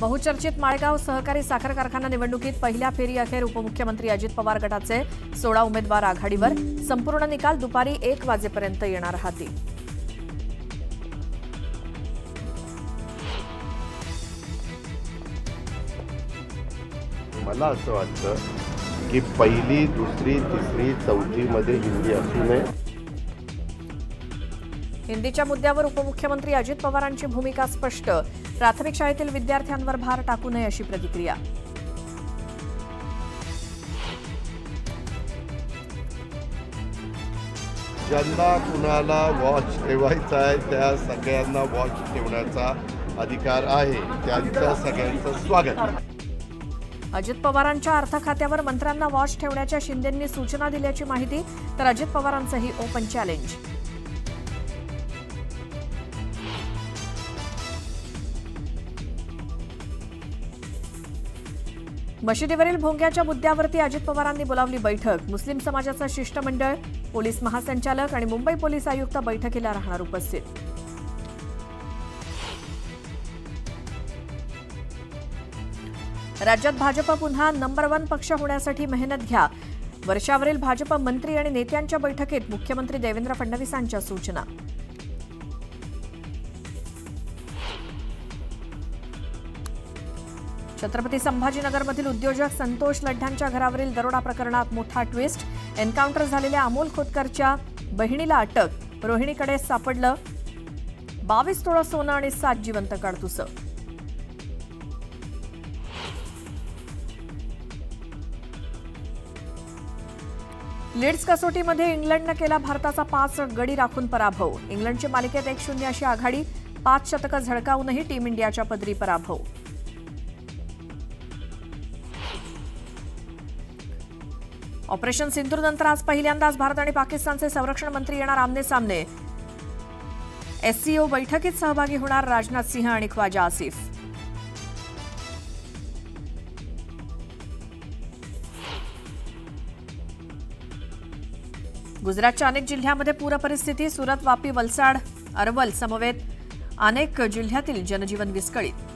बहुचर्चित माळेगाव सहकारी साखर कारखाना निवडणुकीत पहिल्या फेरी अखेर उपमुख्यमंत्री अजित पवार गटाचे 16 उमेदवार आघाडीवर. संपूर्ण निकाल दुपारी 1 वाजेपर्यंत येणार हाती. मला असं वाटतं की पहिली, दुसरी, तिसरी, चौथीमध्ये हिंदी असू नये. हिंदीच्या मुद्द्यावर उपमुख्यमंत्री अजित पवारांची भूमिका स्पष्ट. प्राथमिक शाळेतील विद्यार्थ्यांवर भार टाकू नये अशी प्रतिक्रिया. ज्यांना कुणाला वॉच ठेवायचा आहे त्या सगळ्यांना वॉच ठेवण्याचा अधिकार आहे. त्यांचं सगळ्यांचं स्वागत. अजित पवारांच्या अर्थ खात्यावर मंत्र्यांना वॉच ठेवण्याच्या शिंदेंनी सूचना दिल्याची माहिती. तर अजित पवारांचंही ओपन चॅलेंज. मशिदीवरील भोंग्याच्या मुद्द्यावरती अजित पवारांनी बोलावली बैठक. मुस्लिम समाजाचं शिष्टमंडळ, पोलीस महासंचालक आणि मुंबई पोलीस आयुक्त बैठकीला राहणार उपस्थित. राज्यात भाजप पुन्हा नंबर 1 पक्ष होण्यासाठी मेहनत घ्या. वर्षावरील भाजप मंत्री आणि नेत्यांच्या बैठकीत मुख्यमंत्री देवेंद्र फडणवीसांच्या सूचना. छत्रपती संभाजीनगरमधील उद्योजक संतोष लड्ढ्यांच्या घरावरील दरोडा प्रकरणात मोठा ट्विस्ट. एन्काउंटर झालेल्या अमोल खोतकरच्या बहिणीला अटक. रोहिणीकडे सापडलं 22 तोळा सोनं आणि 7 जिवंत काडतुसं. लीड्स कसोटीमध्ये इंग्लंडनं केला भारताचा 5 गडी राखून पराभव. इंग्लंडची मालिकेत 1-0 अशी आघाडी. 5 शतकं झळकावूनही टीम इंडियाच्या पदरी पराभव. ऑपरेशन सिंधूरनंतर आज पहिल्यांदाच भारत आणि पाकिस्तानचे संरक्षण मंत्री येणार आमने-सामने. एससीओ बैठकीत सहभागी होणार राजनाथ सिंह आणि ख्वाजा आसिफ. गुजरातच्या अनेक जिल्ह्यामध्ये पूरपरिस्थिती. सुरत, वापी, वलसाड, अरवल समवेत अनेक जिल्ह्यातील जनजीवन विस्कळीत.